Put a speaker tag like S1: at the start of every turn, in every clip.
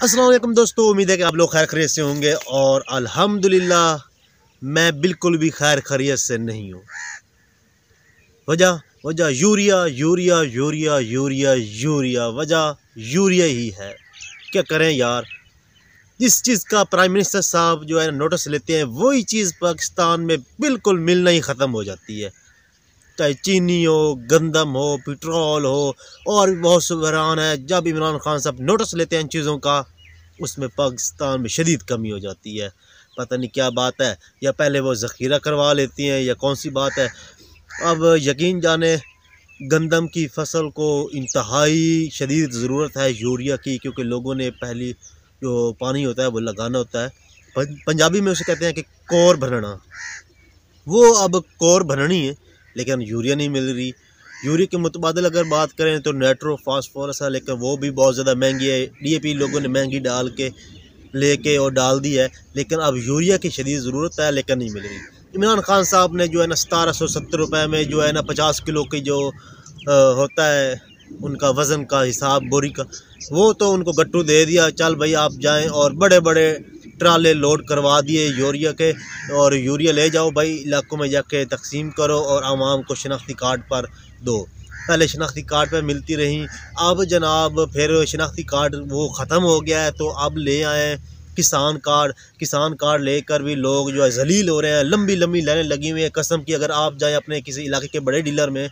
S1: अस्सलाम वालेकुम दोस्तों, उम्मीद है कि आप लोग खैर खैरियत से होंगे और अल्हम्दुलिल्लाह मैं बिल्कुल भी खैर खैरियत से नहीं हूँ। वजह वजह urea urea urea urea urea वजह यूरिया ही है। क्या करें यार, जिस चीज़ का प्राइम मिनिस्टर साहब जो है नोटिस लेते हैं वही चीज़ पाकिस्तान में बिल्कुल मिलना ही ख़त्म हो जाती है। चाहे चीनी हो, गंदम हो, पेट्रोल हो और भी बहुत से बहरान है। जब इमरान खान साहब नोटिस लेते हैं इन चीज़ों का, उसमें पाकिस्तान में शदीद कमी हो जाती है। पता नहीं क्या बात है, या पहले वो ज़ख़ीरा करवा लेती हैं या कौन सी बात है। अब यकीन जाने गंदम की फसल को इंतहाई शदीद ज़रूरत है यूरिया की, क्योंकि लोगों ने पहली जो पानी होता है वो लगाना होता है। पंजाबी में उसे कहते हैं कि कोर भरना, वो अब कोर भरनी है, लेकिन यूरिया नहीं मिल रही। यूरिया के मुतबादिल अगर बात करें तो नाइट्रो फास्फोरस है, लेकिन वो भी बहुत ज़्यादा महंगी है। डीएपी लोगों ने महंगी डाल के लेके और डाल दी है, लेकिन अब यूरिया की शदीद ज़रूरत है, लेकिन नहीं मिल रही। इमरान खान साहब ने जो है ना 1770 रुपये में जो है ना 50 किलो की जो होता है उनका वज़न का हिसाब बोरी का, वो तो उनको गट्टू दे दिया। चल भाई आप जाएं और बड़े बड़े ट्राले लोड करवा दिए यूरिया के, और यूरिया ले जाओ भाई इलाकों में जाके तकसीम करो और आवाम को शनाख्ती कार्ड पर दो। पहले शनाख्ती कार्ड पर मिलती रहीं, अब जनाब फिर शनाख्ती कार्ड वो ख़त्म हो गया है, तो अब ले आए किसान कार्ड। किसान कार्ड लेकर भी लोग जो है जलील हो रहे हैं। लंबी लंबी लाइनें लगी हुई हैं। कसम की अगर आप जाएँ अपने किसी इलाके के बड़े डीलर में,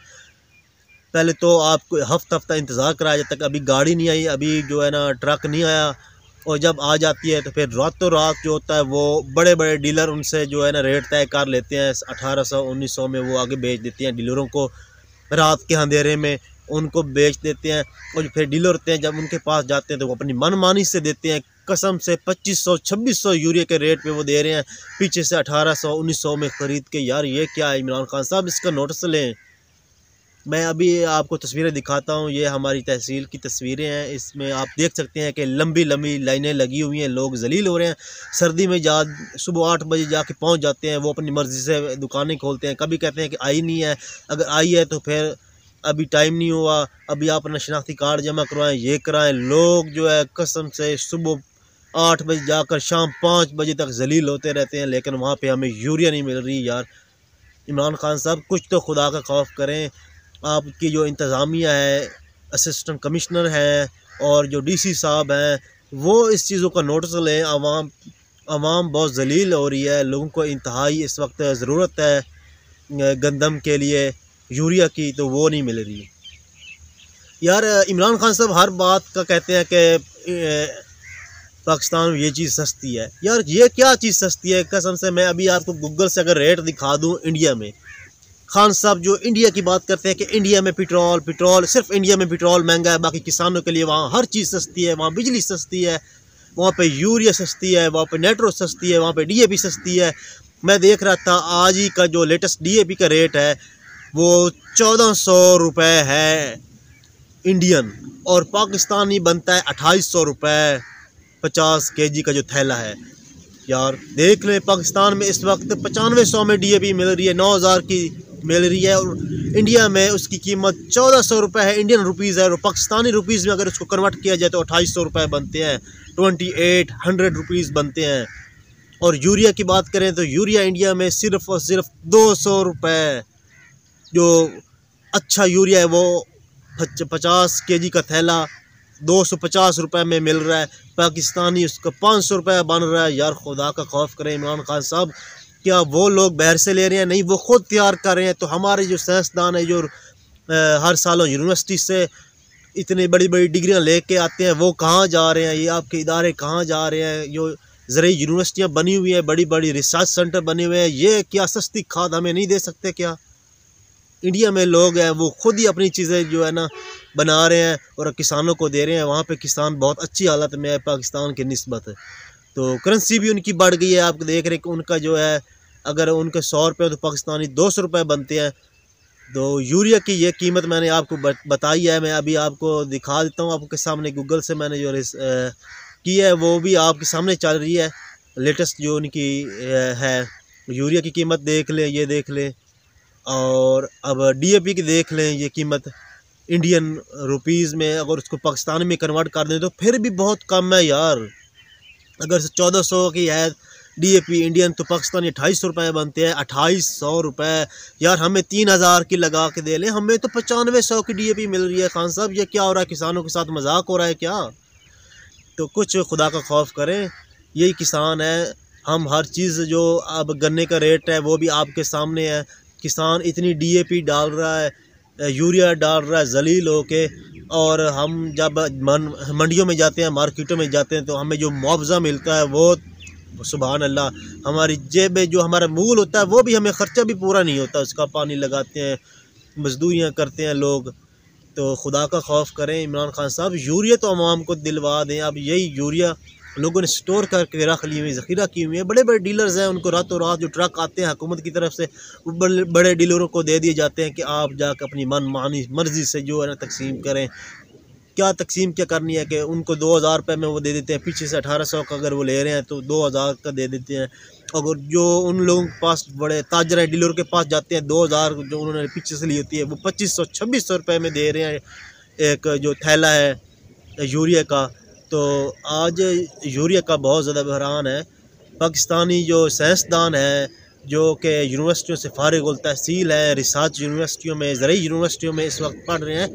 S1: पहले तो आपको हफ्ता इंतज़ार कराया जाता है, अभी गाड़ी नहीं आई, अभी जो है ना ट्रक नहीं आया, और जब आ जाती है तो फिर रातों रात जो होता है वो बड़े बड़े डीलर उनसे जो है ना रेट तय कर लेते हैं। 1800-1900 में वो आगे बेच देते हैं डीलरों को, रात के अंधेरे में उनको बेच देते हैं। और फिर डीलर होते हैं, जब उनके पास जाते हैं तो वो अपनी मनमानी से देते हैं। कसम से 2500-2600 यूरिया के रेट पे वो दे रहे हैं, पीछे से 1800-1900 में ख़रीद के। यार ये क्या है इमरान खान साहब, इसका नोटिस लें। मैं अभी आपको तस्वीरें दिखाता हूँ, ये हमारी तहसील की तस्वीरें हैं। इसमें आप देख सकते हैं कि लंबी लंबी लाइनें लगी हुई हैं, लोग जलील हो रहे हैं। सर्दी में सुबह 8 बजे जाके पहुँच जाते हैं, वो अपनी मर्ज़ी से दुकानें खोलते हैं। कभी कहते हैं कि आई नहीं है, अगर आई है तो फिर अभी टाइम नहीं हुआ, अभी आप अपना शनाख्ती कार्ड जमा करवाएं, ये कराएं। लोग जो है कसम से सुबह 8 बजे जाकर शाम 5 बजे तक जलील होते रहते हैं, लेकिन वहाँ पर हमें यूरिया नहीं मिल रही। यार इमरान खान साहब कुछ तो खुदा का खौफ करें। आपकी जो इंतज़ामिया है, असिस्टेंट कमिश्नर हैं और जो डीसी साहब हैं, वो इस चीज़ों का नोटिस लें। आवाम बहुत जलील हो रही है, लोगों को इंतहाई इस वक्त ज़रूरत है गंदम के लिए यूरिया की, तो वो नहीं मिल रही। यार इमरान खान साहब हर बात का कहते हैं कि पाकिस्तान में ये चीज़ सस्ती है। यार ये क्या चीज़ सस्ती है? कसम से मैं अभी आपको गूगल से अगर रेट दिखा दूँ इंडिया में, खान साहब जो इंडिया की बात करते हैं कि इंडिया में पेट्रोल सिर्फ इंडिया में पेट्रोल महंगा है, बाकी किसानों के लिए वहाँ हर चीज़ सस्ती है। वहाँ बिजली सस्ती है, वहाँ पे यूरिया सस्ती है, वहाँ पे नाइट्रो सस्ती है, वहाँ पे डीएपी सस्ती है। मैं देख रहा था आज ही का जो लेटेस्ट डीएपी का रेट है वो 1400 रुपये है इंडियन, और पाकिस्तानी बनता है 2800 रुपये 50 kg का जो थैला है। यार देख लें, पाकिस्तान में इस वक्त 9500 में डीएपी मिल रही है, 9000 की मिल रही है, और इंडिया में उसकी कीमत 1400 रुपये है, इंडियन रुपीज़ है। और पाकिस्तानी रुपीज़ में अगर उसको कन्वर्ट किया जाए तो 2800 रुपये बनते हैं, 2800 रुपीज़ बनते हैं। और यूरिया की बात करें तो यूरिया इंडिया में सिर्फ़ और सिर्फ 200 रुपये, जो अच्छा यूरिया है वो 50 kg का थैला 250 रुपये में मिल रहा है, पाकिस्तानी उसका 500 रुपये बन रहा है। यार खुदा का खौफ करें इमरान खान साहब, क्या वो लोग बाहर से ले रहे हैं? नहीं, वो ख़ुद तैयार कर रहे हैं। तो हमारे जो साइंसदान है जो हर साल यूनिवर्सिटी से इतनी बड़ी बड़ी डिग्रियां लेके आते हैं, वो कहाँ जा रहे हैं? ये आपके इदारे कहाँ जा रहे हैं? जो ज़रूरी यूनिवर्सिटियाँ बनी हुई हैं, बड़ी बड़ी रिसर्च सेंटर बने हुए हैं, ये क्या सस्ती खाद हमें नहीं दे सकते क्या? इंडिया में लोग हैं वो खुद ही अपनी चीज़ें जो है ना बना रहे हैं और किसानों को दे रहे हैं। वहाँ पे किसान बहुत अच्छी हालत में है पाकिस्तान की निस्बत। तो करेंसी भी उनकी बढ़ गई है। आप देख रहे हैं कि उनका जो है अगर उनके 100 रुपये तो पाकिस्तानी 200 रुपये बनते हैं। तो यूरिया की ये कीमत मैंने आपको बताई है। मैं अभी आपको दिखा देता हूँ, आपके सामने गूगल से मैंने जो की है वो भी आपके सामने चल रही है। लेटेस्ट जो उनकी है यूरिया की कीमत देख लें, ये देख लें, और अब डीएपी की देख लें ये कीमत। इंडियन रुपीज़ में अगर उसको पाकिस्तान में कन्वर्ट कर दें तो फिर भी बहुत कम है यार। अगर 1400 की है डीएपी इंडियन तो पाकिस्तानी 2800 रुपये बनते हैं। 2800 रुपये यार, हमें 3000 की लगा के दे लें, हमें तो 9500 की डीएपी मिल रही है। खान साहब ये क्या हो रहा है? किसानों के साथ मजाक हो रहा है क्या? तो कुछ खुदा का खौफ करें, यही किसान है। हम हर चीज़ जो अब गन्ने का रेट है वो भी आपके सामने है। किसान इतनी डीएपी डाल रहा है, यूरिया डाल रहा है ज़लील होके, और हम जब मंडियों में जाते हैं, मार्केटों में जाते हैं, तो हमें जो मुआवजा मिलता है वो सुभान अल्लाह, हमारी जेब में जो हमारा मूल होता है वो भी हमें ख़र्चा भी पूरा नहीं होता। उसका पानी लगाते हैं, मजदूरियाँ करते हैं लोग। तो खुदा का खौफ करें इमरान खान साहब, यूरिया तो आवाम को दिलवा दें। अब यही यूरिया लोगों ने स्टोर करके रख ली हुई, ज़ख़ीरा की हुई है। बड़े बड़े डीलर्स हैं, उनको रातों रात जो ट्रक आते हैं हुकूमत की तरफ से, वो बड़े डीलरों को दे दिए जाते हैं कि आप जाकर अपनी मनमानी मर्ज़ी से जो है ना तकसीम करें। क्या तकसीम क्या करनी है कि उनको 2000 रुपये में वो दे देते हैं, पीछे से 1800 का अगर वो ले रहे हैं तो 2000 का दे देते हैं। अगर जो उन लोगों के पास बड़े ताजर हैं, डीलर के पास जाते हैं, 2000 जो उन्होंने पीछे से ली होती है वो 2500-2600 रुपये में दे रहे हैं एक जो थैला है यूरिया का। तो आज यूरिया का बहुत ज़्यादा बहरान है। पाकिस्तानी जो साइंसदान है जो कि यूनिवर्सिटियों से फारिग तहसील है, रिसर्च यूनिवर्सिटियों में, ज़रूरी यूनिवर्सिटियों में इस वक्त पढ़ रहे हैं,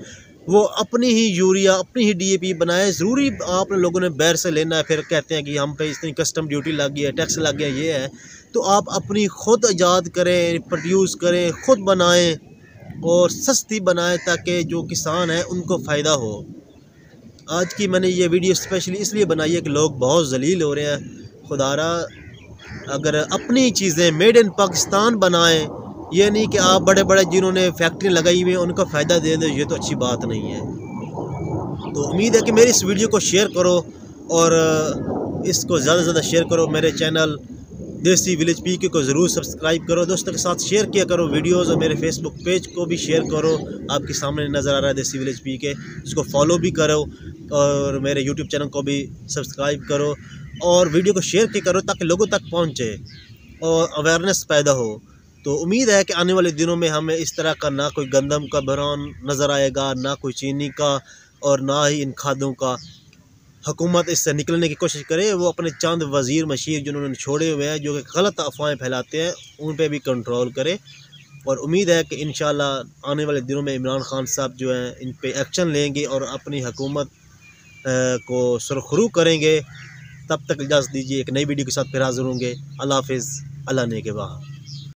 S1: वो अपनी ही यूरिया अपनी ही डीएपी बनाए। ज़रूरी आप लोगों ने बाहर से लेना है, फिर कहते हैं कि हम पे इतनी कस्टम ड्यूटी लग गई है, टैक्स लग गया, ये है। तो आप अपनी खुद ईजाद करें, प्रोड्यूस करें, ख़ुद बनाएं और सस्ती बनाएं ताकि जो किसान हैं उनको फ़ायदा हो। आज की मैंने ये वीडियो स्पेशली इसलिए बनाई है कि लोग बहुत जलील हो रहे हैं। खुदारा अगर अपनी चीज़ें मेड इन पाकिस्तान बनाएं, ये नहीं कि आप बड़े बड़े जिन्होंने फैक्ट्री लगाई हुई हैं उनका फ़ायदा दे दो, ये तो अच्छी बात नहीं है। तो उम्मीद है कि मेरी इस वीडियो को शेयर करो और इसको ज़्यादा से ज़्यादा शेयर करो। मेरे चैनल देसी विलेज पीके को ज़रूर सब्सक्राइब करो, दोस्तों के साथ शेयर किया करो वीडियोज़, और मेरे फेसबुक पेज को भी शेयर करो। आपके सामने नज़र आ रहा है देसी विलेज पीके, उसको फॉलो भी करो और मेरे यूट्यूब चैनल को भी सब्सक्राइब करो और वीडियो को शेयर किया करो ताकि लोगों तक पहुँचे और अवेयरनेस पैदा हो। तो उम्मीद है कि आने वाले दिनों में हमें इस तरह का ना कोई गंदम का बहरान नज़र आएगा, ना कोई चीनी का, और ना ही इन खादों का। हुकूमत इससे निकलने की कोशिश करे, वो अपने चंद वज़ीर मशीर जिन्होंने छोड़े हुए हैं जो कि गलत अफवाहें फैलाते हैं, उन पे भी कंट्रोल करे। और उम्मीद है कि इंशाल्लाह आने वाले दिनों में इमरान खान साहब जो हैं इन पे एक्शन लेंगे और अपनी हुकूमत को सुरखरू करेंगे। तब तक इजाज़त दीजिए, एक नई वीडियो के साथ फिर हाज़िर होंगे। अल्लाह हाफ़िज़, अल्लाह ने के बाद।